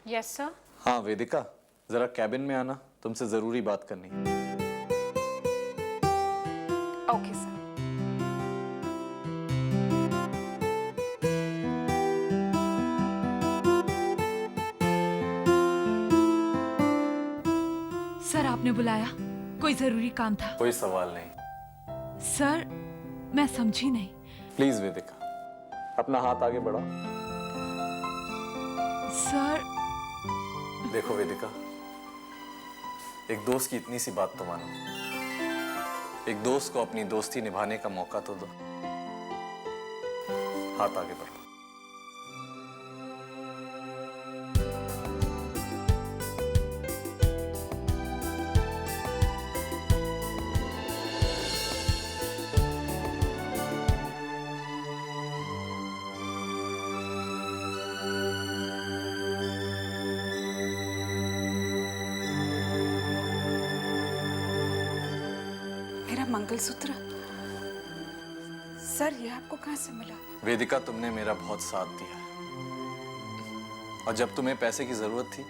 Yes sir. हाँ वेदिका, जरा cabin में आना, तुमसे जरूरी बात करनी है। Okay sir. सर आपने बुलाया, कोई जरूरी काम था? कोई सवाल नहीं। सर मैं समझी नहीं। प्लीज वेदिका, अपना हाथ आगे बढ़ाओ। सर देखो वेदिका, एक दोस्त की इतनी सी बात तो मानो। एक दोस्त को अपनी दोस्ती निभाने का मौका तो दो। हाथ आगे बढ़ाओ। मेरा मंगलसूत्र सर, ये आपको कहाँ से मिला? वेदिका, तुमने मेरा बहुत साथ दिया है। और जब तुम्हें पैसे की जरूरत थी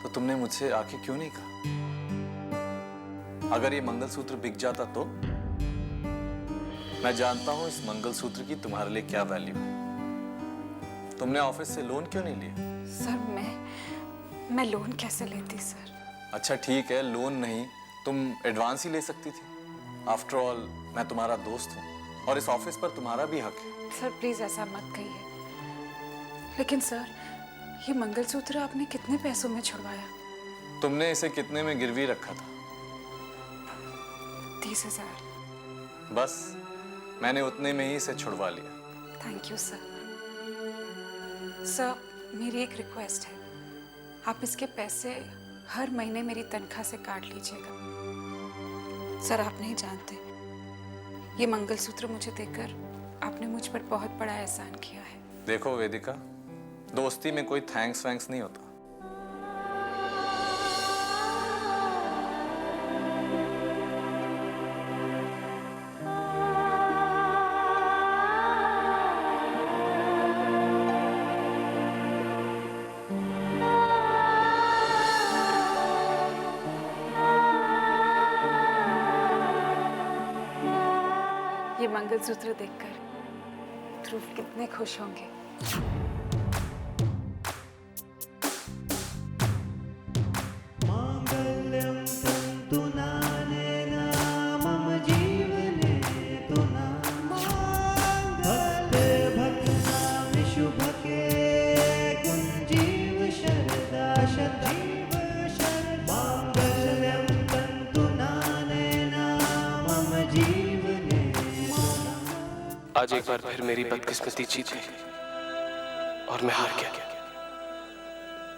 तो तुमने मुझसे आके क्यों नहीं कहा? अगर ये मंगलसूत्र बिक जाता तो? मैं जानता हूं इस मंगलसूत्र की तुम्हारे लिए क्या वैल्यू है। तुमने ऑफिस से लोन क्यों नहीं लिया? सर मैं लोन कैसे लेती सर? अच्छा ठीक है, लोन नहीं, तुम एडवांस ही ले सकती थी। आफ्टर ऑल मैं तुम्हारा दोस्त हूँ और इस ऑफिस पर तुम्हारा भी हक है। सर प्लीज ऐसा मत कहिए। लेकिन सर, ये मंगलसूत्र आपने कितने पैसों में छुड़वाया? तुमने इसे कितने में गिरवी रखा था? 30,000। बस मैंने उतने में ही इसे छुड़वा लिया। Thank you sir. सर मेरी एक रिक्वेस्ट है, आप इसके पैसे हर महीने मेरी तनख्वाह से काट लीजिएगा। सर आप नहीं जानते, ये मंगलसूत्र मुझे देकर आपने मुझ पर बहुत बड़ा एहसान किया है। देखो वेदिका, दोस्ती में कोई थैंक्स वैंक्स नहीं होता। ये मंगलसूत्र देखकर ध्रुव कितने खुश होंगे। मांगल्यं तन्तु नानेन मम जीवने तु भक्ते भक्तानि शुभके कुञ्जीव शरदा शतीव शरदा। मांगल्यं तन्तु नानेन मम जीवने। आज एक बार फिर मेरी बदकिस्मती जीत गई और मैं हार गया।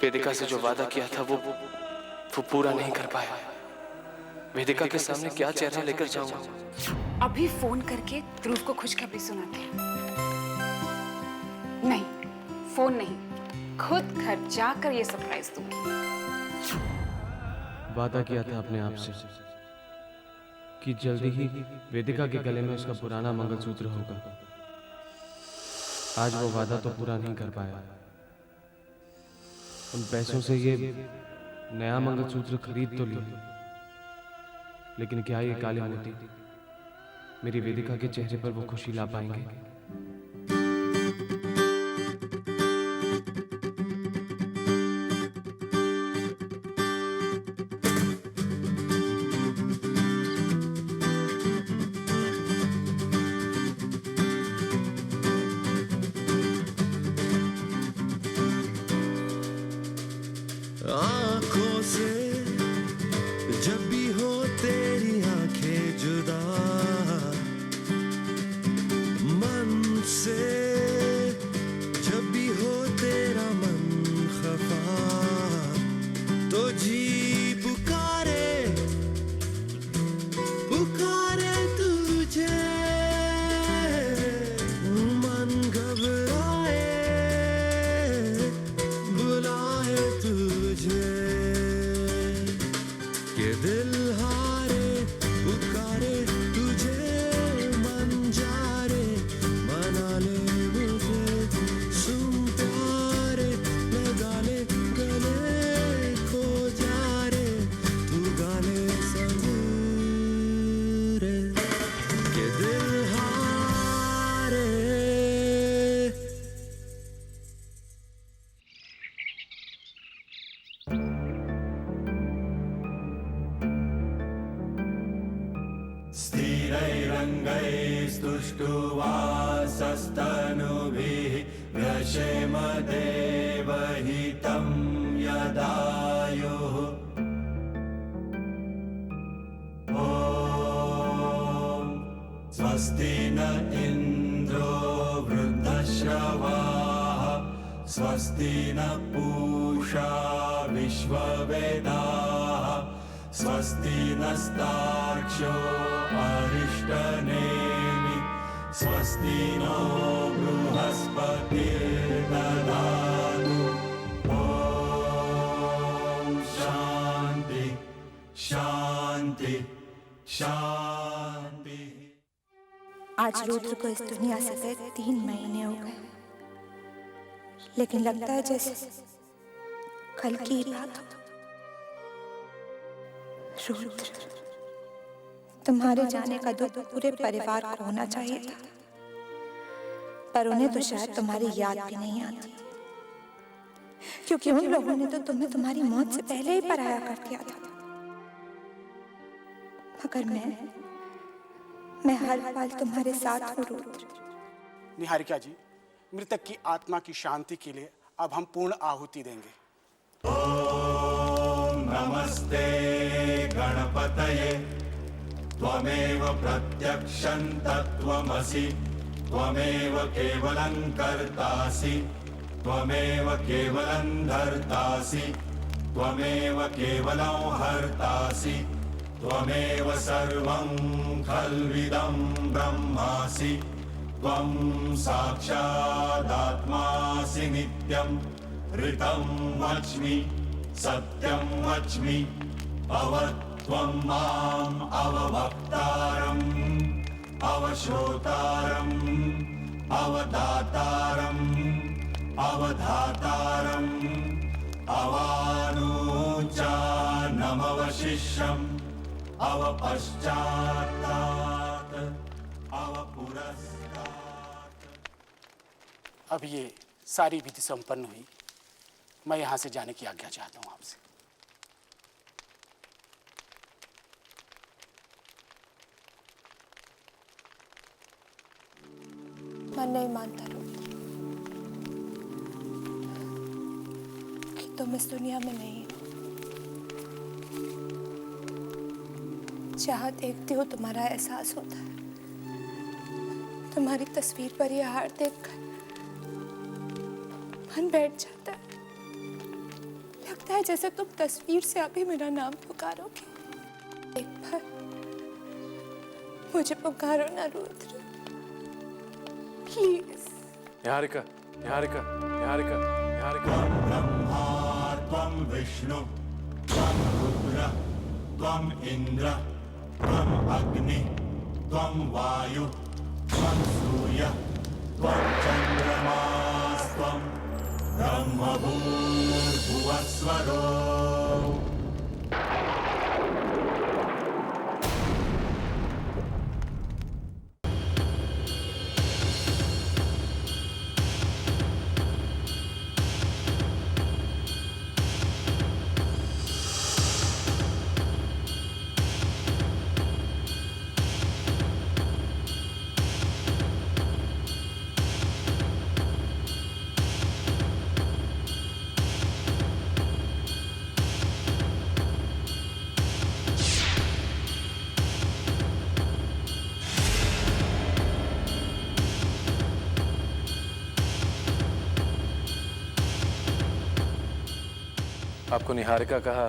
वेदिका से जो वादा किया था वो पूरा नहीं कर पाया। वेदिका के सामने क्या चेहरा लेकर जाऊंगा? अभी फोन करके ध्रुव को खुशखबरी सुनाते हैं। नहीं, फोन नहीं, खुद घर जाकर ये सरप्राइज दूंगी। वादा किया था अपने आप से कि जल्दी ही वेदिका के गले में उसका पुराना मंगलसूत्र होगा। आज वो वादा तो पूरा नहीं कर पाया। उन पैसों से ये नया मंगलसूत्र खरीद तो लिया, लेकिन क्या ये काले मोती मेरी वेदिका के चेहरे पर वो खुशी ला पाएंगे? आँखों से जब भी हो तेरी आंखें जुदा, मन दृष्टुवासस्तनुभिः व्यशेम देवहितं यदायुः ॐ स्वस्ति न इन्द्रो वृद्धश्रवाः स्वस्ति न पूषा विश्ववेदाः स्वस्ति नस्तार्क्ष्यो अरिष्टनेमि स्वस्ति नो बृहस्पतिर्दधातु ॐ शान्ति शान्ति शान्ति। आज रुद्र को इस दुनिया से गए 3 महीने हो गए, लेकिन लगता है जैसे कल की ही बात हो। रुद्र, तुम्हारे जाने का दुख पूरे परिवार को होना चाहिए था, पर उन्हें तो शायद तुम्हारी याद भी नहीं आती, क्योंकि उन लोगों ने तो तुम्हें तुम्हारी मौत से पहले ही पराया कर दिया था। मगर मैं हर पल तुम्हारे साथ हूँ रुद्र। निहारिका जी, मृतक की आत्मा की शांति के लिए अब हम पूर्ण आहुति देंगे। ॐ नमस्ते गणपतये त्वमेव प्रत्यक्षं तत्त्वमसि त्वमेव केवलं कर्तासि त्वमेव केवलं धर्तासि त्वमेव केवलं हर्तासि त्वमेव सर्वं खल्विदं ब्रह्मासि त्वं साक्षादात्मासि नित्यं ऋतं वच्मि सत्यं वच्मि अवत्वं माम् अवभक्तारम् अवश्रोतारम् अवदातारम् अवधातारम् अवानुचानमवशिष्यम् अवपश्चात्तात् अवपुरस्तात्। अब ये सारी विधि संपन्न हुई, मैं यहाँ से जाने की आज्ञा चाहता हूँ आपसे। मैं नहीं मानता रुद्र कि तुम इस दुनिया में नहीं हो। जहाँ देखती हो तुम्हारा एहसास होता है। तुम्हारी तस्वीर पर यह हार देखकर मन बैठ जाता है। लगता है जैसे तुम तस्वीर से अभी मेरा नाम पुकारोगे। एक बार मुझे पुकारो ना रुद्र, प्लीज। निहारिका, निहारिका, निहारिका, निहारिका। ब्रह्मा त्वं विष्णु त्वं रुद्र त्वं इन्द्र त्वं अग्नि त्वं वायु त्वं सूर्य त्वं चन्द्रमास्त्वं ब्रह्मभूर्भुवस्वरो। आपको निहारिका कहा,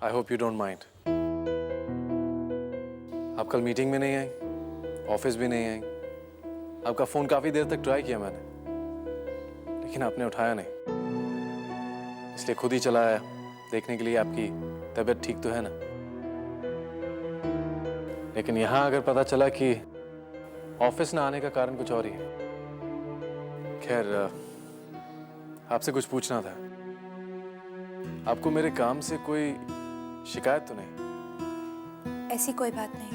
I hope you don't mind. आप कल मीटिंग में नहीं आई, ऑफिस भी नहीं आई। आपका फोन काफी देर तक ट्राई किया मैंने, लेकिन आपने उठाया नहीं, इसलिए खुद ही चला आया देखने के लिए आपकी तबीयत ठीक तो है ना। लेकिन यहाँ अगर पता चला कि ऑफिस ना आने का कारण कुछ और ही है। खैर, आपसे कुछ पूछना था। आपको मेरे काम से कोई शिकायत तो नहीं? ऐसी कोई बात नहीं,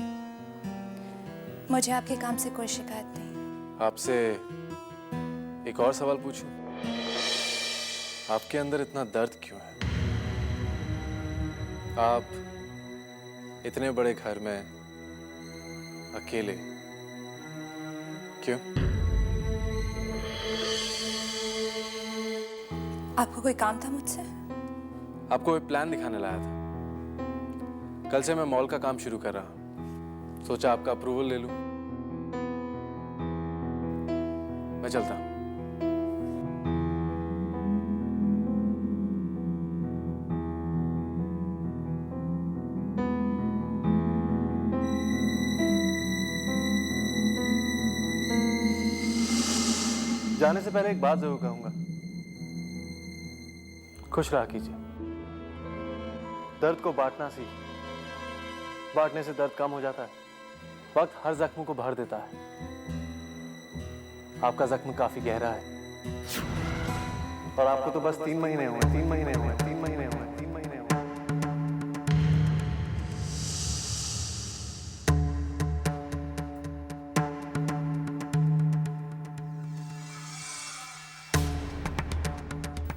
मुझे आपके काम से कोई शिकायत नहीं। आपसे एक और सवाल पूछूं? आपके अंदर इतना दर्द क्यों है? आप इतने बड़े घर में अकेले क्यों? आपको कोई काम था मुझसे? आपको एक प्लान दिखाने लाया था। कल से मैं मॉल का काम शुरू कर रहा हूं। सोचा आपका अप्रूवल ले लूं। मैं चलता हूं। जाने से पहले एक बात जरूर कहूंगा। खुश रहा कीजिए। दर्द को बांटना सीख। बांटने से दर्द कम हो जाता है। वक्त हर जख्म को भर देता है। आपका जख्म काफी गहरा है और आपको तो बस 3 महीने हुए, 3 महीने हुए, 3 महीने हुए, 3 महीने हुए।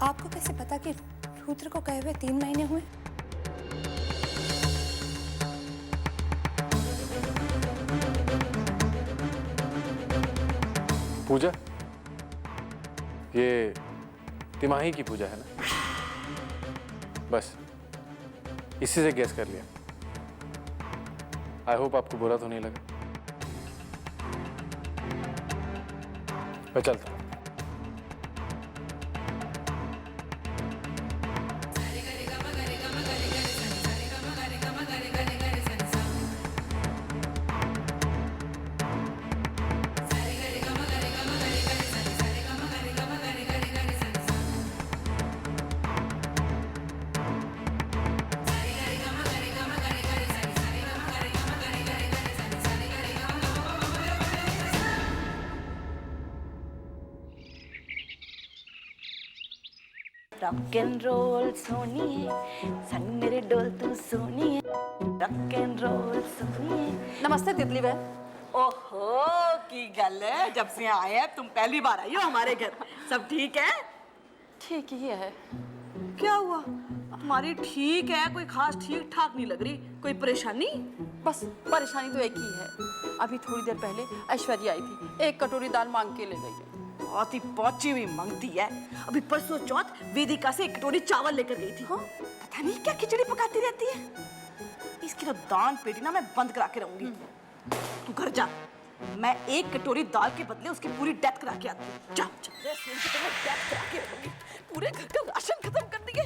आपको कैसे पता कि रुद्र को कहे हुए 3 महीने हुए? पूजा, ये तिमाही की पूजा है ना? बस इसी से गेस कर लिया। आई होप आपको बुरा तो नहीं लगा। मैं चलता हूं। रॉक एंड रोल सोनिए सन मेरे डोल तू सोनिए रॉक एंड रोल सोनिए। नमस्ते तितली बहन। ओहो की गल है, जब से आए हैं तुम पहली बार आई हो हमारे घर। सब ठीक है? ठीक ही है। क्या हुआ तुम्हारी? ठीक है, कोई खास ठीक ठाक नहीं लग रही। कोई परेशानी? बस परेशानी तो एक ही है। अभी थोड़ी देर पहले ऐश्वर्या आई थी, 1 कटोरी दाल मांग के ले गई है। बहुत ही पहुंची हुई मांगती है। अभी परसों चौथ वेदिका से 1 कटोरी चावल लेकर गई थी। हाँ? पता नहीं क्या खिचड़ी पकाती रहती है। इसकी तो दान पेटी ना मैं बंद करा के रहूंगी। तू घर जा, मैं 1 कटोरी दाल के बदले उसकी पूरी डेथ करा के आती हूँ। जा, डेथ करा के रहूंगी। पूरे घर का राशन खत्म कर दिए।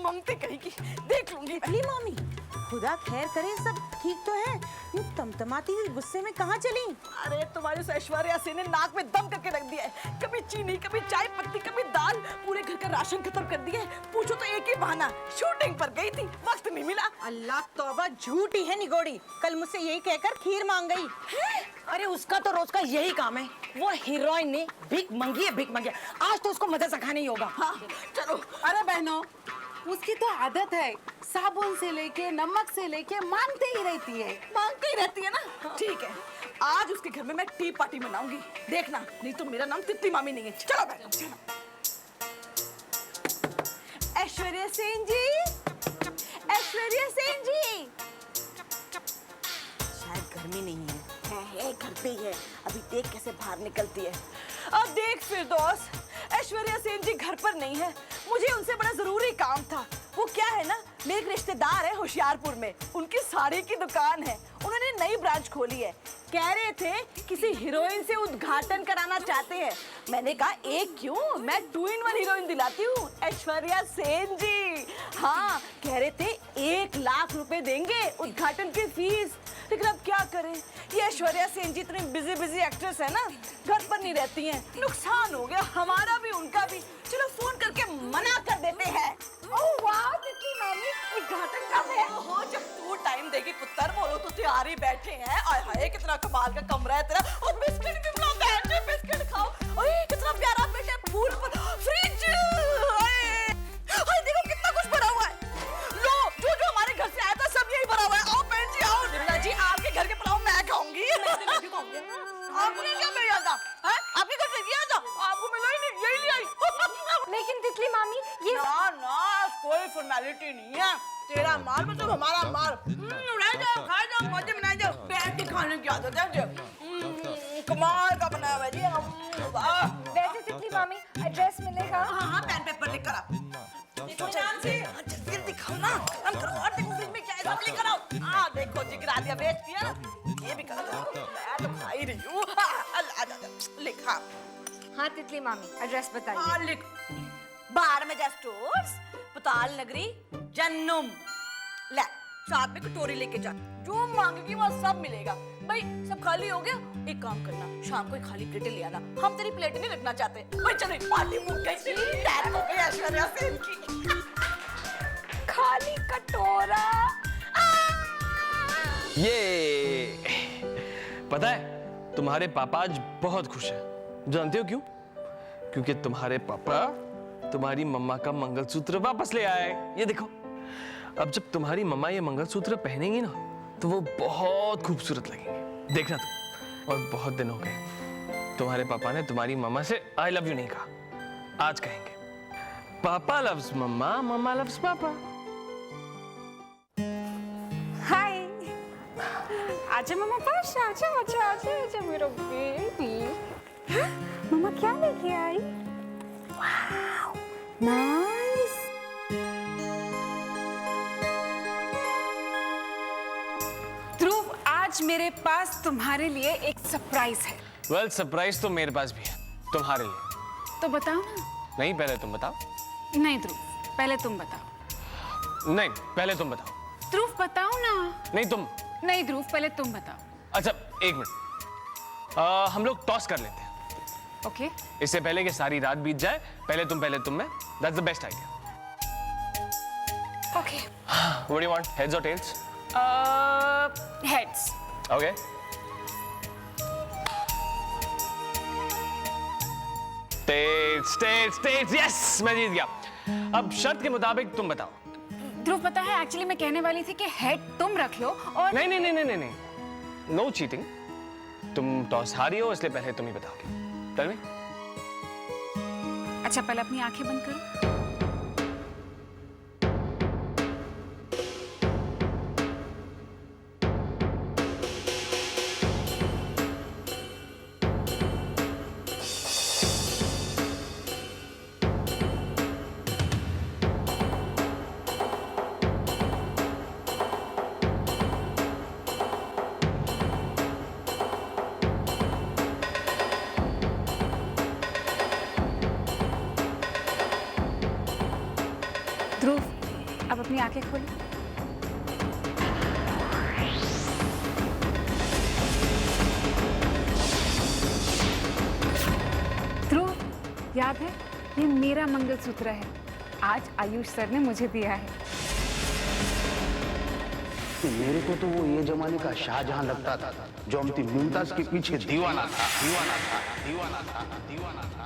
मांगती कहीं की देख लूंगी। अली मामी, खुदा खैर करे, सब ठीक तो है? तमतमाती हुई गुस्से में कहाँ चली? अरे तुम्हारी ऐश्वर्या सिंह ने नाक में दम करके रख दिया है। कभी चीनी, कभी चाय पत्ती, कभी दाल, पूरे घर का राशन खत्म कर दिया है। पूछो तो एक ही बहाना, शूटिंग पर गई थी, वक्त नहीं मिला। अल्लाह तौबा, झूठी है निगोड़ी। कल मुझसे यही कहकर खीर मांग गई। अरे उसका तो रोज का यही काम है। वो हीरोइन ने भीख मांगी है, भीख मांगी है। आज तो उसको मजा चखाना ही होगा। हाँ, चलो। अरे बहनों, उसकी तो आदत है, साबुन से लेके नमक से लेके मांगते ही रहती है। मांगती ही रहती है ना। ठीक है, आज उसके घर में मैं टी पार्टी मनाऊंगी, देखना। नहीं तो मेरा नाम तितली मामी नहीं है। चलो बैठो, चलो। ऐश्वर्या सेन जी, ऐश्वर्या सेन जी। शायद घर में नहीं है, घर पे ही है। अभी देख कैसे बाहर निकलती है। अब देख फिरदौस, ऐश्वर्या सेन जी घर पर नहीं है। मुझे उनसे बड़ा जरूरी काम था। वो क्या है ना, मेरे एक रिश्तेदार है होशियारपुर में, उनकी साड़ी की दुकान है। उन्होंने नई ब्रांच खोली है। कह रहे थे किसी हीरोइन से उद्घाटन कराना चाहते हैं। मैंने कहा एक क्यों, मैं 2 in 1 हीरोइन दिलाती हूँ, ऐश्वर्या सेन जी। हाँ, कह रहे थे 1 लाख रुपए देंगे उद्घाटन की फीस। लेकिन अब क्या करें, ये ऐश्वर्या सेन जी इतनी बिजी एक्ट्रेस है ना, घर पर नहीं रहती हैं। नुकसान हो गया हमारा भी उनका भी। चलो फोन करके मना कर देते हैं। ओह वाह तितली मामी, उद्घाटन कब है? ओह, जब तू टाइम देगी पुत्र, बोलो तो तैयार ही बैठे हैं। आय हाय, कितना कमाल का कमरा है तेरा। और बिस्किट भी बनाओ, बैठे बिस्किट खाओ। ओए कितना प्यारा बेटा, फूल पर फ्रिज। ओए देखो कितना कुछ भरा हुआ है। लो, जो हमारे घर से आया था सब यही भरा हुआ है। आओ बहन जी, आओ। निर्मला जी, आपके घर के पुलाव मैं खाऊंगी। मैं भी खाऊंगी। आपको नहीं क्या मिल जाता? हैं? आपके घर से किया था? आपको मिला ही नहीं, यही ले आई। लेकिन तितली मामी, ये ना, कोई फॉर्मेलिटी नहीं है। तेरा माल मतलब हमारा माल। रह जाओ, खा जाओ, मौज मनाए जाओ। बैठ रोटी खाने की आदत है। कमाल का बनाया हुआ जी। वाह। वैसे तितली मामी एड्रेस मिलेगा? हाँ हाँ, पेन पेपर लेकर आ। देखो ध्यान से, जल्दी दिखाओ ना। हम करो और देखो फ्रिज में क्या है, सब लेकर आओ। हाँ देखो जी, गिरा दिया, बेच दिया ना। ये भी कर दो, मैं तो खा ही रही हूँ। लिख। हाँ हाँ तितली मामी एड्रेस बताइए। हाँ लिख। बाहर में स्टोर्स, पुताल नगरी, जन्नुम। ले, साथ में कटोरी लेके जा, जो मांगेगी वो सब मिलेगा। भाई सब खाली हो गया, एक काम करना, शाम को एक खाली प्लेटें ले आना। हम तेरी प्लेटें नहीं रखना चाहते। भाई चलो, पार्टी मुक गई, टाइम हो गया ऐश्वर्या सेन की। खाली कटोरा। ये पता है तुम्हारे पापा आज बहुत खुश हैं। जानते हो क्यों? क्योंकि तुम्हारे पापा तुम्हारी मम्मा का मंगलसूत्र वापस ले आए। ये देखो, अब जब तुम्हारी मम्मा ये मंगलसूत्र पहनेंगी ना तो वो बहुत खूबसूरत लगेंगे। देखना तुम। और बहुत दिन हो गए तुम्हारे पापा ने तुम्हारी मम्मा से आई लव यू नहीं कहा। आज कहेंगे। पापा लव्स मम्मा, मम्मा लव्स पापा। हाय, आजा मम्मा पास, आजा आजा आजा आजा मेरा बेबी। मम्मा क्या लेके आई? वाव, नाइस। ध्रुव, आज मेरे पास तुम्हारे लिए एक सरप्राइज है। वेल, सरप्राइज तो मेरे पास भी है तुम्हारे लिए। तो बताओ ना। नहीं, पहले तुम बताओ। नहीं ध्रुव, पहले तुम बताओ। नहीं, पहले तुम बताओ। ध्रुव बताओ ना। नहीं तुम। नहीं ध्रुव, पहले तुम बताओ। अच्छा, एक मिनट। हम लोग टॉस कर लेते हैं। ओके। इससे पहले कि सारी रात बीत जाए, पहले तुम मैं। That's the best idea. Okay. What do you want, heads और tails? Heads. Okay. Tails tails tails, yes, मैं जीत गया। अब शर्त के मुताबिक तुम बताओ। ध्रुव, पता है एक्चुअली मैं कहने वाली थी कि हेड तुम रख लो और नहीं नहीं नहीं नहीं नहीं, नो चीटिंग। तुम टॉस हारी हो, इसलिए पहले तुम ही बताओगे। Tell me. अच्छा, पहले अपनी आंखें बंद करो। ध्रुव, अब अपनी आंखें खोलो। ध्रुव, याद है ये मेरा मंगलसूत्र है, आज आयुष सर ने मुझे दिया है। मेरे को तो वो ये जमाने का शाहजहां लगता था जो अम्ती मुमताज के पीछे दीवाना था, दीवाना था, दीवाना था, दीवाना था।